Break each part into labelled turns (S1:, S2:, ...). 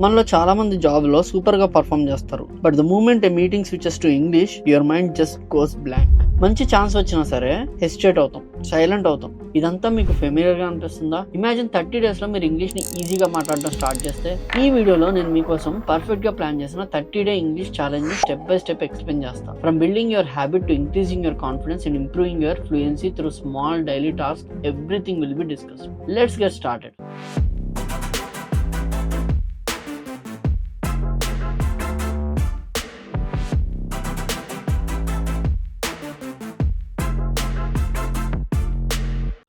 S1: మనలో చాలా మంది జాబ్ లో సూపర్ గా పర్ఫామ్ చేస్తారు. But the moment a meeting switches to English, your mind just goes blank. మంచి ఛాన్స్ వచ్చినా సరే హెసిటేట్ అవుతాం, సైలెంట్ అవుతాం. ఇదంతా మీకు ఫెమిలియర్ గా అనిపిస్తుందా? ఇమాజిన్ 30 days లో మీరు ఇంగ్లీష్ ని ఈజీగా మాట్లాడడం స్టార్ట్ చేస్తే. ఈ వీడియోలో నేను మీకోసం పర్ఫెక్ట్ గా ప్లాన్ చేసిన 30-day ఇంగ్లీష్ ఛాలెంజ్ ని స్టెప్ బై స్టెప్ ఎక్స్ప్లెయిన్ చేస్తాను. From building your habit to increasing your confidence and improving your fluency through small daily task, everything will be discussed. Let's get started.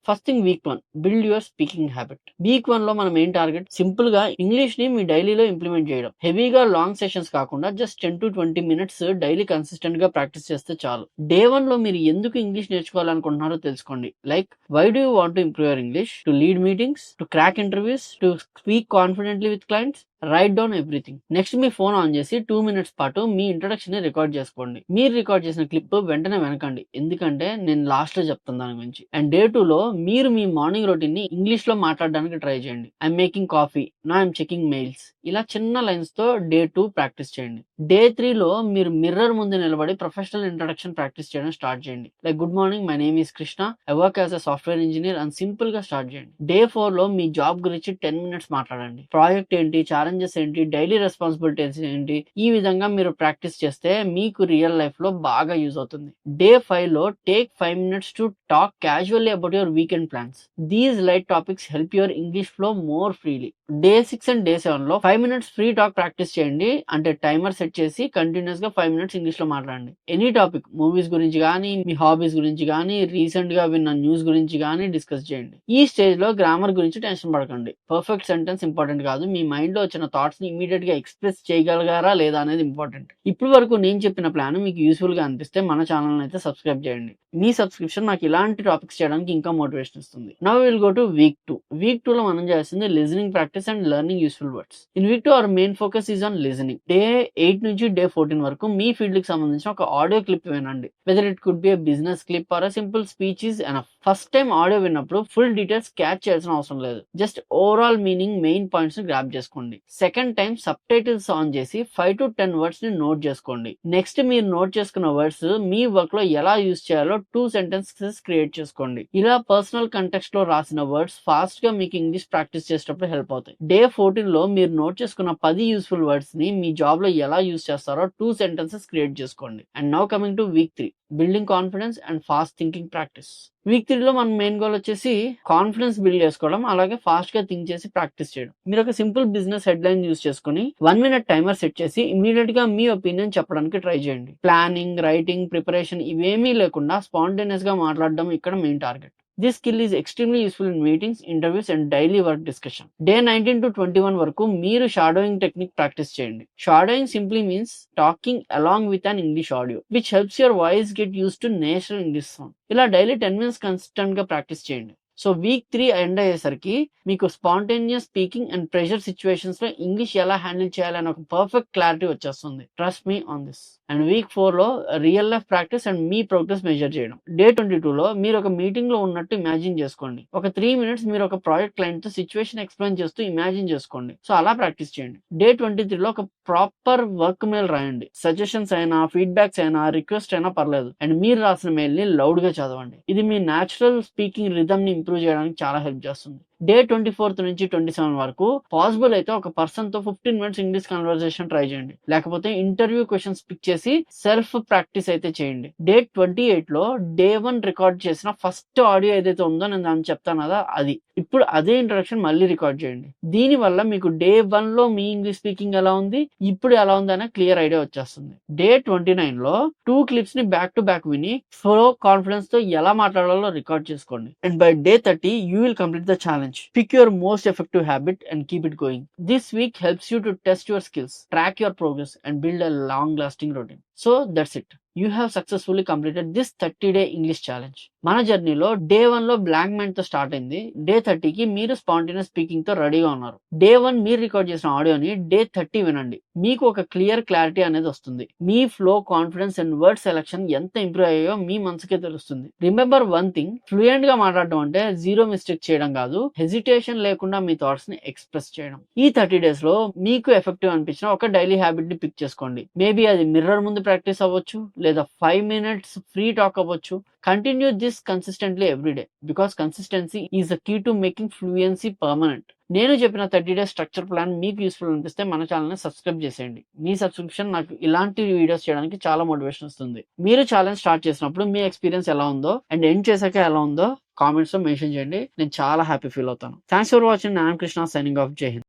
S1: First thing, week 1 build your speaking habit. Week 1 లో మనం ఏం target? Simple గా English ని మీ డైలీలో implement చేయడం. హెవీగా long sessions కాకుండా just 10 to 20 minutes daily consistent గా practice చేస్తే చాలు. డే 1 లో మీరు ఎందుకు ఇంగ్లీష్ నేర్చుకోవాలనుకుంటున్నారో తెలుసుకోండి. Like, why do you want to improve your English? To lead meetings, to crack interviews, to speak confidently with clients. Right down everything. Next మీ phone on చేసి 2 minutes పాటు మీ ఇంట్రొడక్షన్ ని రికార్డ్ చేసుకోండి. మీరు రికార్డ్ చేసిన clip వెంటనే వెనకండి, ఎందుకంటే నేను లాస్ట్ లో చెప్తాను దాని గురించి. అండ్ డే 2 లో మీరు మీ మార్నింగ్ రొటీన్ ని ఇంగ్లీష్ లో మాట్లాడడానికి ట్రై చేయండి. ఐఎమ్ మేకింగ్ కాఫీ, నా ఐఎమ్ చెకింగ్ మెయిల్స్. ఇలా చిన్న లైన్స్ తో డే 2 ప్రాక్టీస్ చేయండి. డే 3 లో మీరు మిర్రర్ ముందు నిలబడి ప్రొఫెషనల్ ఇంట్రొడక్షన్ ప్రాక్టీస్ చేయడం స్టార్ట్ చేయండి. Like, good morning, my name is Krishna, I work as a software engineer అని సింపుల్ గా స్టార్ట్ చేయండి. డే 4 లో మీ జాబ్ గురించి 10 minutes మాట్లాడండి. ప్రాజెక్ట్ ఏంటి, ఛాలెంజెస్ ఏంటి, డైలీ రెస్పాన్సిబిలిటీస్ ఏంటి. ఈ విధంగా మీరు ప్రాక్టీస్ చేస్తే మీకు రియల్ లైఫ్ లో బాగా యూజ్ అవుతుంది. డే 5 లో take 5 minutes to talk casually about your weekend plans. These light topics help your English flow more freely. Day 6 and day 7 లో 5 minutes ఫ్రీ టాక్ ప్రాక్టీస్ చేయండి. అంటే టైమర్ సెట్ చేసి continuous గా 5 minutes English లో మాట్లాడండి. Any topic, movies గురించి కానీ, మీ hobbies గురించి కానీ, రీసెంట్ గా విన్న న్యూస్ గురించి కానీ డిస్కస్ చేయండి. ఈ స్టేజ్ లో గ్రామర్ గురించి టెన్షన్ పడకండి. పర్ఫెక్ట్ సెంటెన్స్ ఇంపార్టెంట్ కాదు, మీ మైండ్ లో వచ్చిన థాట్స్ ని ఇమీడియట్ గా ఎక్స్ప్రెస్ చేయగలగారా లేదా అనేది ఇంపార్టెంట్. ఇప్పుడు వరకు నేను చెప్పిన ప్లాన్ మీకు యూస్ఫుల్ గా అనిపిస్తే మన ఛానల్ అయితే సబ్స్క్రైబ్ చేయండి. మీ సబ్స్క్రిప్షన్ నాకు ఇలాంటి టాపిక్స్ చేయడానికి ఇంకా మోటివేషన్ ఇస్తుంది. Now will go to week 2. Week 2 లో మనం చేస్తుంది listening practice and learning useful words. In week 2 our main focus is on listening. Day 8 నుంచి డే 14 వరకు మీ ఫీల్డ్ కి సంబంధించిన ఒక ఆడియో క్లిప్ వినండి. Whether it could be a business clip or a simple speech is enough. First time audio విన్నప్పుడు full details catch చేయాల్సిన అవసరం లేదు. Just overall meaning, main points ని గ్రాప్ చేసుకోండి. Second time subtitles on చేసి 5 to 10 words ని note చేసుకోండి. నెక్స్ట్ మీరు నోట్ చేసుకున్న వర్డ్స్ మీ వర్క్ లో ఎలా యూజ్ చేయాలో 2 sentences క్రియేట్ చేసుకోండి. ఇలా పర్సనల్ కంటెక్స్ట్ లో రాసిన వర్డ్స్ ఫాస్ట్ గా మీకు ఇంగ్లీష్ ప్రాక్టీస్ చేసేటప్పుడు హెల్ప్ అవుతాయి. డే 14 లో మీరు నోట్ చేసుకున్న 10 యూస్ఫుల్ వర్డ్స్ ని మీ జాబ్ లో ఎలా యూజ్ చేస్తారో 2 sentences క్రియేట్ చేసుకోండి. And now coming to week 3, building confidence and fast thinking practice. Week 3 లో మన మెయిన్ గోల్ వచ్చేసి కాన్ఫిడెన్స్ బిల్డ్ చేసుకోవడం, అలాగే ఫాస్ట్ గా థింక్ చేసి ప్రాక్టీస్ చేయడం. మీరు ఒక simple business head line use చేసుకుని 1 minute టైమర్ సెట్ చేసి ఇమీడియట్ గా మీ ఒపీనియన్ చెప్పడానికి ట్రై చేయండి. ప్లానింగ్, రైటింగ్, ప్రిపరేషన్ ఇవేమీ లేకుండా స్పాంటేనియస్ గా మాట్లాడడం ఇక్కడ main target. This skill is extremely useful in meetings, interviews and daily work discussion. Day 19 to 21 వరకు మీరు షాడోయింగ్ టెక్నిక్ ప్రాక్టీస్ చేయండి. Shadowing simply means talking along with an English audio, which helps your voice get used to natural English sound. ఇలా daily 10 minutes consistent గా practice చేయండి. So weak 3 end అయ్యేసరికి మీకు spontaneous speaking and pressure situations లో English ఎలా handle చేయాలని ఒక perfect clarity వచ్చేస్తుంది. Trust me on this. And weak 4 లో real life practice and me progress measure చేయడం. డే 22 లో మీరు ఒక మీటింగ్ లో ఉన్నట్టు ఇమాజిన్ చేసుకోండి. ఒక 3 minutes మీరు ఒక ప్రాజెక్ట్ క్లయింట్ తో సిచ్యువేషన్ ఎక్స్ప్లెయిన్ చేస్తూ ఇమాజిన్ చేసుకోండి. సో అలా ప్రాక్టీస్ చేయండి. డే 23 లో ఒక ప్రాపర్ వర్క్ మెయిల్ రాయండి. సజెషన్స్ అయినా, ఫీడ్బ్యాక్స్ అయినా, రిక్వెస్ట్ అయినా పర్లేదు. అండ్ మీరు రాసిన మెయిల్ ని లౌడ్ గా చదవండి. ఇది మీ న్యాచురల్ స్పీకింగ్ రిథమ్ ని ఇంప్రూవ్ చేయడానికి చాలా హెల్ప్ చేస్తుంది. డే 24 నుంచి 27 వరకు పాసిబుల్ అయితే ఒక పర్సన్ తో 15 minutes ఇంగ్లీష్ కన్వర్సేషన్ ట్రై చేయండి. లేకపోతే ఇంటర్వ్యూ క్వశ్చన్స్ పిక్ చేసి సెల్ఫ్ ప్రాక్టీస్ అయితే చేయండి. డే 28 లో డే 1 రికార్డ్ చేసిన ఫస్ట్ ఆడియో ఏదైతే ఉందో నేను దాన్ని చెప్తాను కదా, అది ఇప్పుడు అదే ఇంట్రడక్షన్ మళ్ళీ రికార్డ్ చేయండి. దీని వల్ల మీకు డే 1 లో మీ ఇంగ్లీష్ స్పీకింగ్ ఎలా ఉంది, ఇప్పుడు ఎలా ఉంది అనే క్లియర్ ఐడియా వచ్చేస్తుంది. డే 29 లో 2 clips ని బ్యాక్ టు బ్యాక్ విని ఫ్లో కాన్ఫిడెన్స్ తో ఎలా మాట్లాడాలో రికార్డ్ చేసుకోండి. And by day 30 you will complete the challenge. Pick your most effective habit and keep it going. This week helps you to test your skills, track your progress and build a long lasting routine. So that's it. You have successfully completed this 30-day English challenge. మన జర్నీలో day 1 లో blank mind తో start అయింది. Day 30కి మీరు spontaneous speaking తో రెడీగా ఉన్నారు. Day 1 మీరు రికార్డ్ చేసిన ఆడియోని డే 30 వినండి. మీకు ఒక క్లారిటీ అనేది వస్తుంది. మీ flow, confidence and word selection ఎంత ఇంప్రూవ్ అయ్యాయో మీ మనసుకే తెలుస్తుంది. రిమెంబర్ వన్ థింగ్, ఫ్లూయెంట్ గా మాట్లాడడం అంటే జీరో మిస్టేక్ చేయడం కాదు, హెజిటేషన్ లేకుండా మీ థాట్స్ ని ఎక్స్ప్రెస్ చేయడం. ఈ 30 days లో మీకు ఎఫెక్టివ్ అనిపించిన ఒక డైలీ హ్యాబిట్ ని పిక్ చేసుకోండి. మేబీ అది మిర్రర్ ముందు ప్రాక్టీస్ అవ్వచ్చు, లేదా 5 minutes ఫ్రీ టాక్ అవ్వచ్చు. Continue this consistently every day because consistency is the key to making fluency permanent. నేను చెప్పిన 30 days స్ట్రక్చర్ ప్లాన్ మీకు యూస్ఫుల్ అనిపిస్తే మన ఛానల్ని సబ్స్క్రైబ్ చేసేయండి. మీ సబ్స్క్రిప్షన్ నాకు ఇలాంటి వీడియోస్ చేయడానికి చాలా మోటివేషన్ ఇస్తుంది. మీరు ఛాలెంజ్ స్టార్ట్ చేసినప్పుడు మీ ఎక్స్పీరియన్స్ ఎలా ఉందో అండ్ ఎండ్ చేశాక ఎలా ఉందో కామెంట్స్ లో మెన్షన్ చేయండి. నేను చాలా హ్యాపీ ఫీల్ అవుతాను. Thanks for watching. Narayana Krishna signing off. జై హింద్.